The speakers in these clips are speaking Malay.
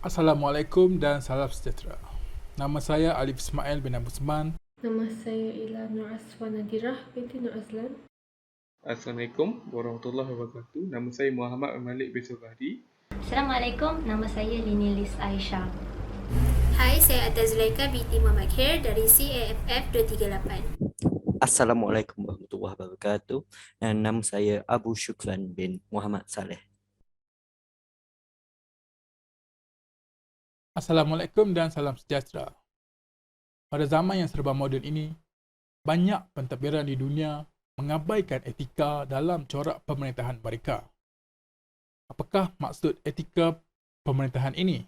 Assalamualaikum dan salam sejahtera. Nama saya Alif Ismail bin Abu Usman. Nama saya ialah Nur Aswan Nadirah binti Nur Azlan. Assalamualaikum warahmatullahi wabarakatuh. Nama saya Muhammad Malik bin Sobari. Assalamualaikum, nama saya Lini Lis Aisyah. Hai, saya Atta Zulaika binti Muhammad Khair dari CAFF 238. Assalamualaikum warahmatullahi wabarakatuh. Dan nama saya Abu Syukran bin Muhammad Saleh. Assalamualaikum dan salam sejahtera. Pada zaman yang serba moden ini, banyak pentadbiran di dunia mengabaikan etika dalam corak pemerintahan mereka. Apakah maksud etika pemerintahan ini?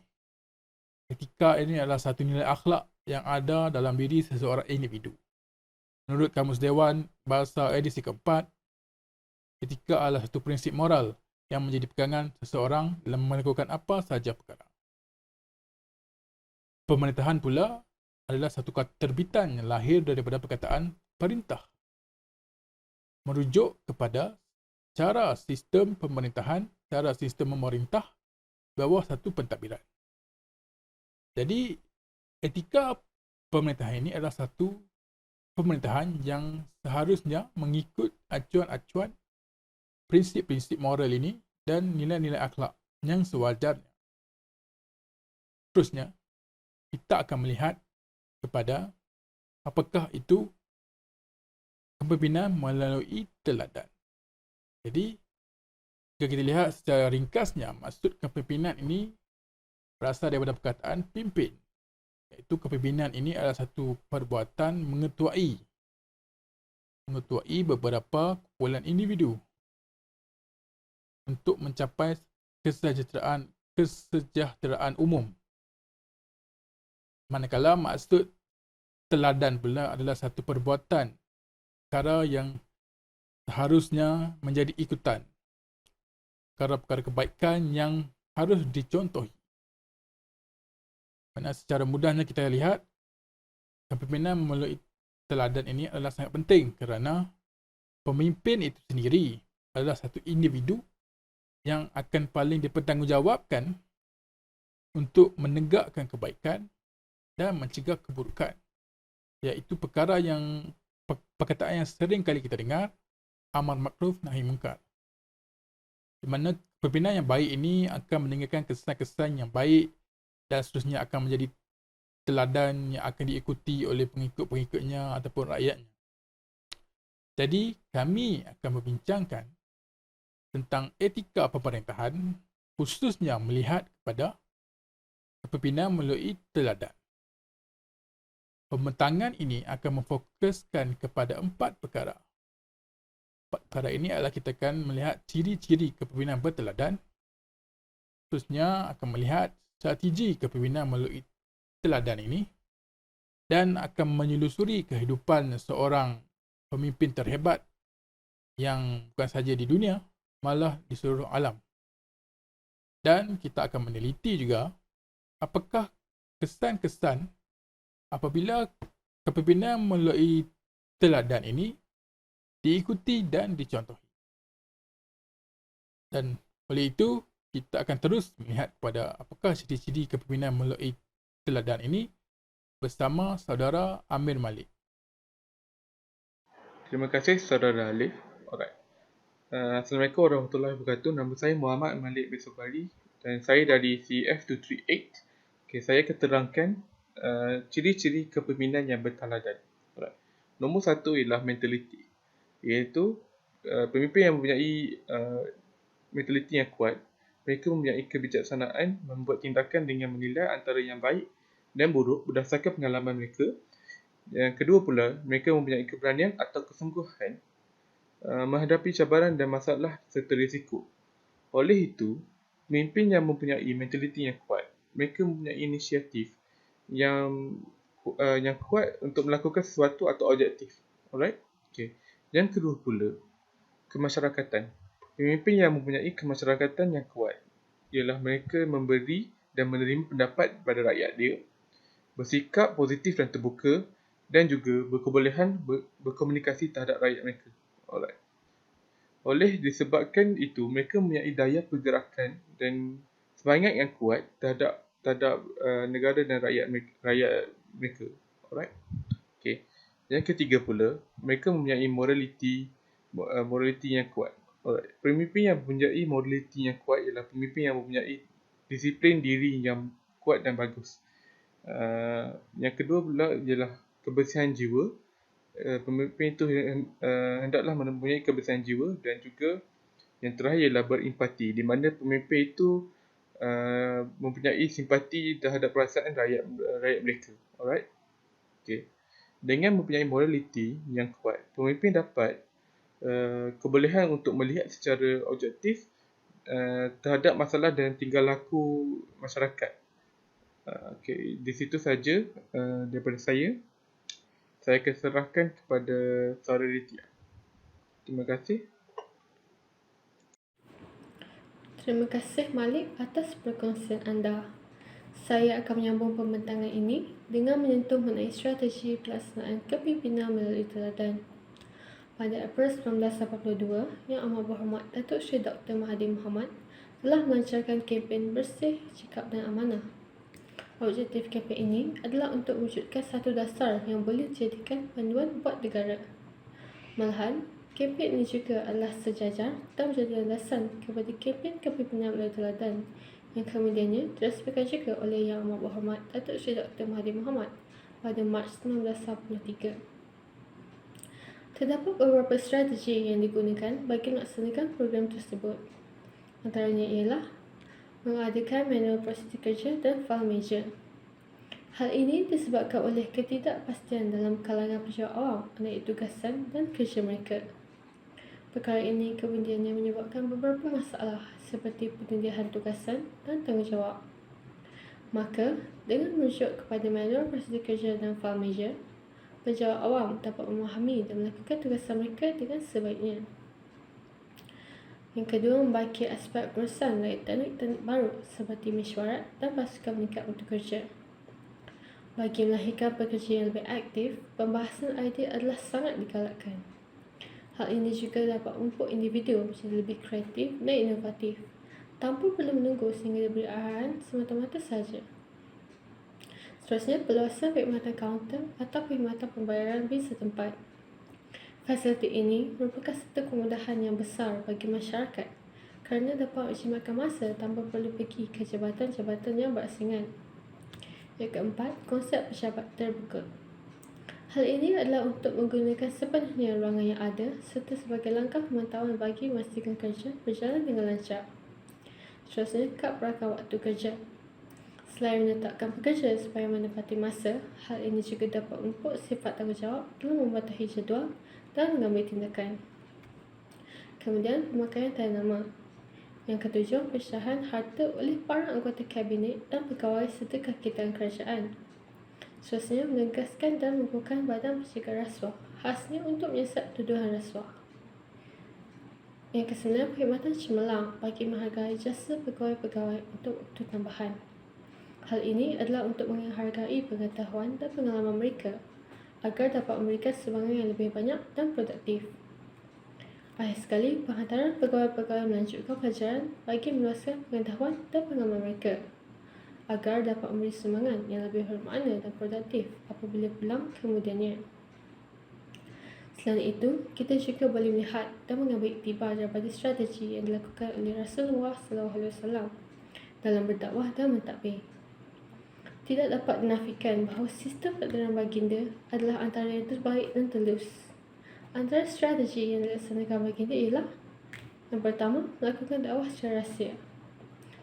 Etika ini adalah satu nilai akhlak yang ada dalam diri seseorang individu. Menurut Kamus Dewan Bahasa edisi keempat, etika adalah satu prinsip moral yang menjadi pegangan seseorang dalam melakukan apa sahaja perkara. Pemerintahan pula adalah satu terbitan yang lahir daripada perkataan perintah. Merujuk kepada cara sistem pemerintahan, cara sistem memerintah bawah satu pentadbiran. Jadi, etika pemerintahan ini adalah satu pemerintahan yang seharusnya mengikut acuan-acuan prinsip-prinsip moral ini dan nilai-nilai akhlak yang sewajarnya. Terusnya, kita akan melihat kepada apakah itu kepimpinan melalui teladan. Jadi, jika kita lihat secara ringkasnya, maksud kepimpinan ini berasal daripada perkataan pimpin. Iaitu kepimpinan ini adalah satu perbuatan mengetuai beberapa kumpulan individu untuk mencapai kesejahteraan umum. Manakala maksud teladan pula adalah satu perbuatan perkara yang seharusnya menjadi ikutan. Perkara-perkara kebaikan yang harus dicontohi. Kerana secara mudahnya kita lihat, kepimpinan melalui teladan ini adalah sangat penting kerana pemimpin itu sendiri adalah satu individu yang akan paling dipertanggungjawabkan untuk menegakkan kebaikan dan mencegah keburukan. Iaitu perkara yang perkataan yang sering kali kita dengar, amar makruf nahi munkar. Di mana pimpinan yang baik ini akan meninggalkan kesan-kesan yang baik dan seterusnya akan menjadi teladan yang akan diikuti oleh pengikut-pengikutnya ataupun rakyatnya. Jadi, kami akan membincangkan tentang etika pemerintahan, khususnya melihat kepada kepimpinan melalui teladan. Pembentangan ini akan memfokuskan kepada 4 perkara. 4 perkara ini adalah kita akan melihat ciri-ciri kepimpinan berteladan, khususnya akan melihat strategi kepimpinan melalui teladan ini, dan akan menyelusuri kehidupan seorang pemimpin terhebat yang bukan sahaja di dunia, malah di seluruh alam. Dan kita akan meneliti juga apakah kesan-kesan apabila kepimpinan melalui teladan ini diikuti dan dicontohi. Dan oleh itu, kita akan terus melihat kepada apakah ciri-ciri kepimpinan melalui teladan ini bersama saudara Amir Malik. Terima kasih saudara Alif. Alright. Assalamualaikum warahmatullahi wabarakatuh. Nama saya Muhammad Malik bin Sobari dan saya dari CF238. Okay, saya akan terangkan ciri-ciri kepimpinan yang berteladan. Alright. Nombor 1 ialah mentaliti. Iaitu pemimpin yang mempunyai mentaliti yang kuat. Mereka mempunyai kebijaksanaan membuat tindakan dengan menilai antara yang baik dan buruk berdasarkan pengalaman mereka. Yang kedua pula, mereka mempunyai keberanian atau kesungguhan menghadapi cabaran dan masalah serta risiko. Oleh itu, pemimpin yang mempunyai mentaliti yang kuat, mereka mempunyai inisiatif yang kuat untuk melakukan sesuatu atau objektif. Alright? Okay. Yang kedua pula, kemasyarakatan. Pemimpin yang mempunyai kemasyarakatan yang kuat ialah mereka memberi dan menerima pendapat kepada rakyat dia, bersikap positif dan terbuka, dan juga berkebolehan berkomunikasi terhadap rakyat mereka. Alright. Oleh disebabkan itu, mereka mempunyai daya pergerakan dan semangat yang kuat terhadap terhadap negara dan rakyat mereka. Alright. Okay. Yang ketiga pula, mereka mempunyai morality yang kuat. Alright. Pemimpin yang mempunyai morality yang kuat ialah pemimpin yang mempunyai disiplin diri yang kuat dan bagus. Yang kedua pula ialah kebersihan jiwa. Pemimpin itu hendaklah mempunyai kebersihan jiwa, dan juga yang terakhir ialah berempati, di mana pemimpin itu mempunyai simpati terhadap perasaan rakyat mereka. Alright. Okay. Dengan mempunyai morality yang kuat, pemimpin dapat kebolehan untuk melihat secara objektif terhadap masalah dan tingkah laku masyarakat. Okay. Di situ saja daripada saya. Saya akan serahkan kepada saudara Ritya. Terima kasih. Terima kasih Malik atas perkongsian anda. Saya akan menyambung pembentangan ini dengan menyentuh mengenai strategi pelaksanaan kepimpinan melalui teladan. Pada April 1982, Yang Amat Berhormat Datuk Seri Dr. Mahathir Mohamad telah melancarkan kempen bersih, cekap dan amanah. Objektif kempen ini adalah untuk mewujudkan satu dasar yang boleh dijadikan panduan buat negara. Malahan, kempen ini juga adalah sejajar dan menjadi landasan kepada kempen kepimpinan melalui teladan yang kemudiannya diresmikan juga oleh Yang Amat Berhormat Datuk Seri Dr. Mahathir Mohamad pada Mac 1983. Terdapat beberapa strategi yang digunakan bagi melaksanakan program tersebut. Antaranya ialah mengadakan manual prosedur kerja dan file meja. Hal ini disebabkan oleh ketidakpastian dalam kalangan pejabat awam mengenai tugasan dan kerja mereka. Perkara ini kemudiannya menyebabkan beberapa masalah seperti penundian tugasan dan tanggungjawab. Maka, dengan merujuk kepada manual prosedur kerja dan file meja, pejabat awam dapat memahami dan melakukan tugasan mereka dengan sebaiknya. Yang kedua, membaki aspek perusahaan melalui teknik-teknik baru seperti mesyuarat dan pasukan meningkat untuk kerja. Bagi melahirkan pekerja yang lebih aktif, pembahasan idea adalah sangat digalakkan. Hal ini juga dapat memupuk individu menjadi lebih kreatif dan inovatif, tanpa perlu menunggu sehingga diberi arahan semata-mata sahaja. Seterusnya, perluasan perkhidmatan kaunter atau perkhidmatan pembayaran bil setempat. Fasiliti ini merupakan satu kemudahan yang besar bagi masyarakat kerana dapat menjimatkan masa tanpa perlu pergi ke jabatan-jabatan yang berasingan. Yang keempat, konsep pejabat terbuka. Hal ini adalah untuk menggunakan sepenuhnya ruangan yang ada serta sebagai langkah pemantauan bagi memastikan kerja berjalan dengan lancar. Seterusnya, kad berakal waktu kerja. Selain menetapkan pekerja supaya menepati masa, hal ini juga dapat memupuk sifat tanggungjawab dalam mematuhi jadual dan mengambil tindakan. Kemudian, pemakaian tanda-nama. Yang ketujuh, pecahan harta oleh para anggota kabinet dan pegawai serta kakitan kerajaan. Seterusnya, menegaskan dan membukukan badan pencegah rasuah, khasnya untuk menyiasat tuduhan rasuah. Yang kesembilan, perkhidmatan cemerlang bagi menghargai jasa pegawai-pegawai untuk waktu tambahan. Hal ini adalah untuk menghargai pengetahuan dan pengalaman mereka agar dapat memberikan sumbangan yang lebih banyak dan produktif. Akhir sekali, penghantaran pegawai-pegawai melanjutkan pelajaran bagi meluaskan pengetahuan dan pengalaman mereka agar dapat memberi sumbangan yang lebih bermakna dan produktif apabila pulang kemudiannya. Selain itu, kita juga boleh melihat dan mengambil iktibar daripada strategi yang dilakukan oleh Rasulullah SAW dalam berdakwah dan mentadbir. Tidak dapat dinafikan bahawa sistem perdana baginda adalah antara yang terbaik dan telus. Antara strategi yang dilaksanakan baginda ialah: yang pertama, melakukan dakwah secara rahsia.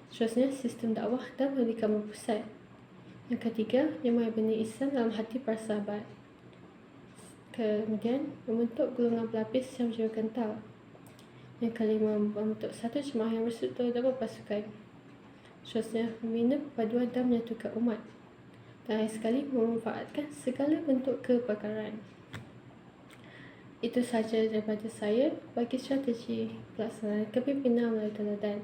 Seterusnya, sistem dakwah dan pendidikan berpusat. Yang ketiga, menyemai benih Islam dalam hati para sahabat. Kemudian, membentuk golongan pelapis yang berjiwa kental. Yang kelima, membentuk satu jemaah yang berstruktur dan berpasukan. Seterusnya, membina perpaduan dan menyatukan umat. Dan akhir sekali, memanfaatkan segala bentuk kepakaran. Itu sahaja daripada saya bagi strategi pelaksanaan kepimpinan melalui teladan.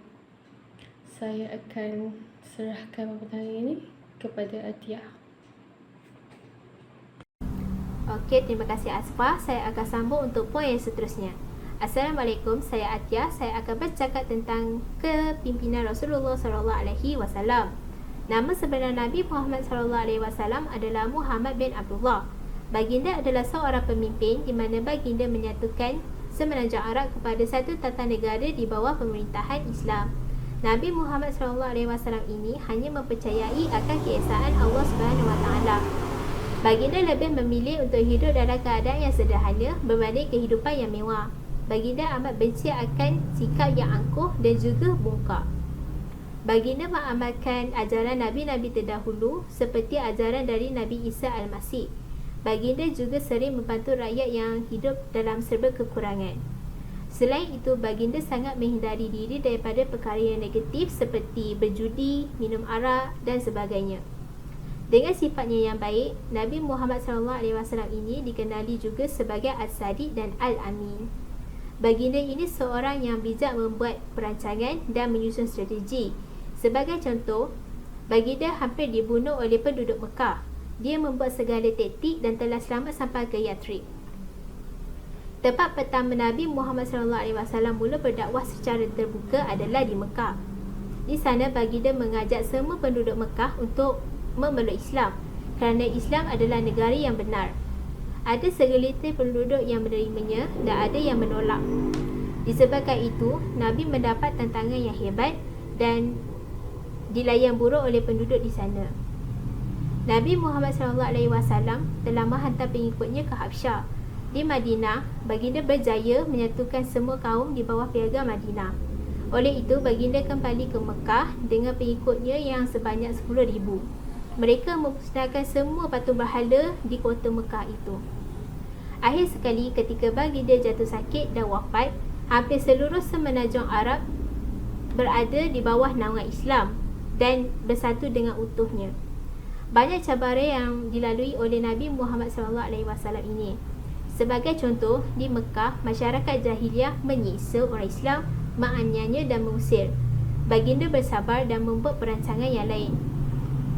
Saya akan serahkan pembentangan ini kepada Atiyah. Okey, terima kasih Asfah. Saya akan sambung untuk poin yang seterusnya. Assalamualaikum, saya Atiyah. Saya akan bercakap tentang kepimpinan Rasulullah SAW. Nama sebenar Nabi Muhammad SAW adalah Muhammad bin Abdullah. Baginda adalah seorang pemimpin di mana baginda menyatukan semenanjung Arab kepada satu tata negara di bawah pemerintahan Islam. Nabi Muhammad SAW ini hanya mempercayai akan keesaan Allah SWT. Baginda lebih memilih untuk hidup dalam keadaan yang sederhana berbanding kehidupan yang mewah. Baginda amat benci akan sikap yang angkuh dan juga bongkar. Baginda mengamalkan ajaran Nabi-Nabi terdahulu seperti ajaran dari Nabi Isa Al-Masih. Baginda juga sering membantu rakyat yang hidup dalam serba kekurangan. Selain itu, baginda sangat menghindari diri daripada perkara yang negatif seperti berjudi, minum arak dan sebagainya. Dengan sifatnya yang baik, Nabi Muhammad SAW ini dikenali juga sebagai As-Sadiq dan Al-Amin. Baginda ini seorang yang bijak membuat perancangan dan menyusun strategi. Sebagai contoh, baginda hampir dibunuh oleh penduduk Mekah. Dia membuat segala taktik dan telah selamat sampai ke Yathrib. Tempat pertama Nabi Muhammad SAW mula berdakwah secara terbuka adalah di Mekah. Di sana baginda mengajak semua penduduk Mekah untuk memeluk Islam kerana Islam adalah negara yang benar. Ada segelintir penduduk yang menerimanya dan ada yang menolak. Disebabkan itu, Nabi mendapat tantangan yang hebat dan dilayan buruk oleh penduduk di sana. Nabi Muhammad SAW telah menghantar pengikutnya ke Habsyah. Di Madinah, baginda berjaya menyatukan semua kaum di bawah piagam Madinah. Oleh itu, baginda kembali ke Mekah dengan pengikutnya yang sebanyak 10,000. Mereka memusnahkan semua patung berhala di kota Mekah itu. Akhir sekali, ketika baginda jatuh sakit dan wafat, hampir seluruh semenanjung Arab berada di bawah naungan Islam dan bersatu dengan utuhnya. Banyak cabaran yang dilalui oleh Nabi Muhammad SAW ini. Sebagai contoh, di Mekah, masyarakat jahiliah menyiksa orang Islam, menganiaya dan mengusir. Baginda bersabar dan membuat perancangan yang lain.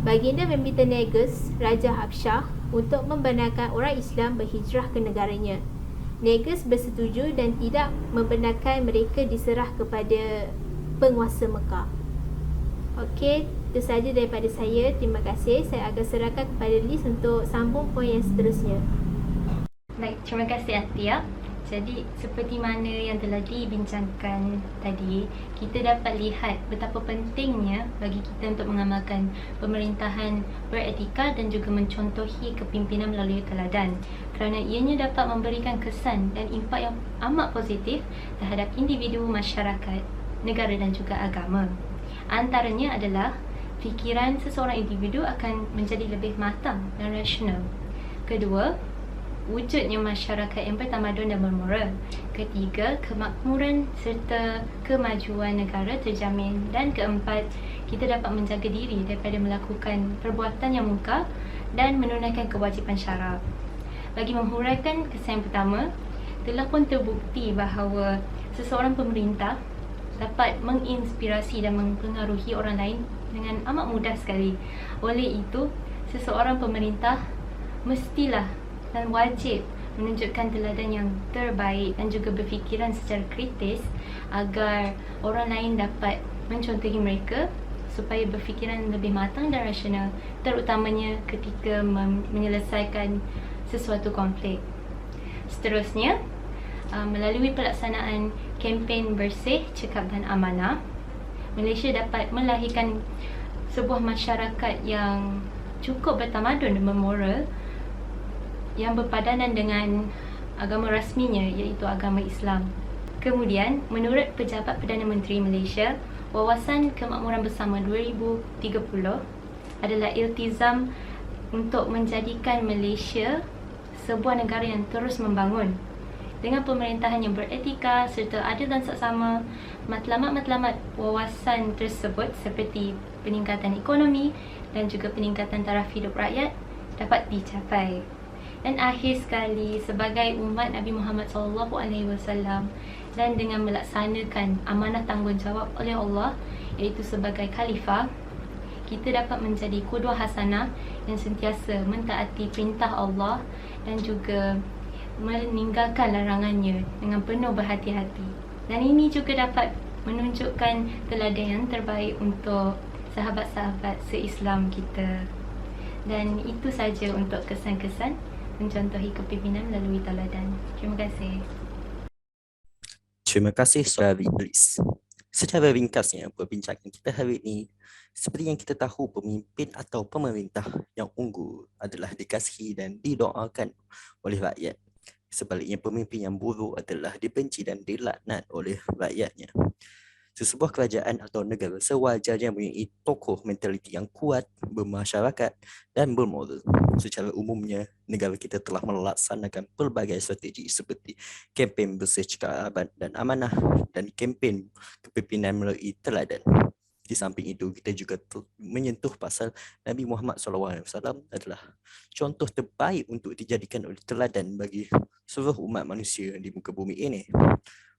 Baginda meminta Negus, Raja Habsyah, untuk membenarkan orang Islam berhijrah ke negaranya. Negus bersetuju dan tidak membenarkan mereka diserah kepada penguasa Mekah. Okey, itu sahaja daripada saya. Terima kasih. Saya akan serahkan kepada Liz untuk sambung poin yang seterusnya. Baik, terima kasih Atia. Jadi seperti mana yang telah dibincangkan tadi, kita dapat lihat betapa pentingnya bagi kita untuk mengamalkan pemerintahan beretika dan juga mencontohi kepimpinan melalui teladan, kerana ianya dapat memberikan kesan dan impak yang amat positif terhadap individu, masyarakat, negara dan juga agama. Antaranya adalah fikiran seseorang individu akan menjadi lebih matang dan rasional. Kedua, wujudnya masyarakat yang bertamadun dan bermoral. Ketiga, kemakmuran serta kemajuan negara terjamin. Dan keempat, kita dapat menjaga diri daripada melakukan perbuatan yang mungkar dan menunaikan kewajipan syara. Bagi menghuraikan kesan pertama, telah pun terbukti bahawa seseorang pemerintah dapat menginspirasi dan mempengaruhi orang lain dengan amat mudah sekali. Oleh itu, seseorang pemerintah mestilah dan wajib menunjukkan teladan yang terbaik dan juga berfikiran secara kritis agar orang lain dapat mencontohi mereka supaya berfikiran lebih matang dan rasional, terutamanya ketika menyelesaikan sesuatu konflik. Seterusnya, melalui pelaksanaan kempen bersih, cekap dan amanah, Malaysia dapat melahirkan sebuah masyarakat yang cukup bertamadun dan bermoral yang berpadanan dengan agama rasminya, iaitu agama Islam. Kemudian, menurut Pejabat Perdana Menteri Malaysia, Wawasan Kemakmuran Bersama 2030 adalah iltizam untuk menjadikan Malaysia sebuah negara yang terus membangun dengan pemerintahan yang beretika serta adil dan saksama. Matlamat-matlamat wawasan tersebut seperti peningkatan ekonomi dan juga peningkatan taraf hidup rakyat dapat dicapai. Dan akhir sekali, sebagai umat Nabi Muhammad SAW dan dengan melaksanakan amanah tanggungjawab oleh Allah, iaitu sebagai khalifah, kita dapat menjadi qudwah hasanah yang sentiasa mentaati perintah Allah dan juga meninggalkan larangannya dengan penuh berhati-hati. Dan ini juga dapat menunjukkan teladan yang terbaik untuk sahabat-sahabat se-Islam kita. Dan itu saja untuk kesan-kesan mencontohi kepimpinan melalui teladan. Terima kasih. Terima kasih Saudara Idris. Secara ringkasnya, perbincangan kita hari ini, seperti yang kita tahu, pemimpin atau pemerintah yang unggul adalah dikasihi dan didoakan oleh rakyat. Sebaliknya, pemimpin yang buruk adalah dibenci dan dilaknat oleh rakyatnya. Sesebuah kerajaan atau negara sewajarnya mempunyai tokoh mentaliti yang kuat, bermasyarakat dan bermoral. Secara umumnya, negara kita telah melaksanakan pelbagai strategi seperti kempen bersih cekaran dan amanah dan kempen kepimpinan melalui teladan. Di samping itu, kita juga menyentuh pasal Nabi Muhammad SAW adalah contoh terbaik untuk dijadikan oleh teladan bagi seluruh umat manusia di muka bumi ini.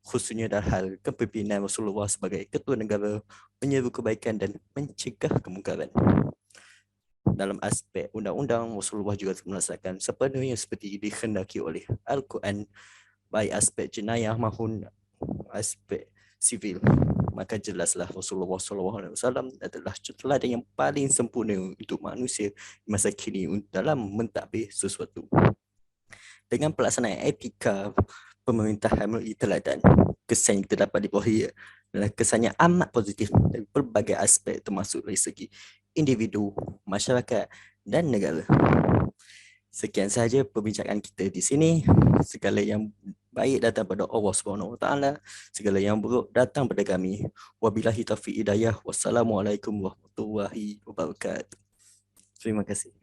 Khususnya dalam hal kepimpinan Rasulullah sebagai ketua negara, menyeru kebaikan dan mencegah kemungkaran. Dalam aspek undang-undang, Rasulullah juga melaksanakan sepenuhnya seperti dikhendaki oleh Al-Quran, baik aspek jenayah maupun aspek sivil. Maka jelaslah Rasulullah SAW adalah teladan yang paling sempurna untuk manusia di masa kini dalam mentadbir sesuatu. Dengan pelaksanaan etika pemerintahan melalui teladan, kesan yang kita dapat di bawah ia adalah kesannya amat positif dari pelbagai aspek termasuk dari segi individu, masyarakat dan negara. Sekian sahaja perbincangan kita di sini. Segala yang baik datang pada Allah SWT, segala yang buruk datang pada kami. Wabillahi taufiq hidayah. Wassalamualaikum warahmatullahi wabarakatuh. Terima kasih.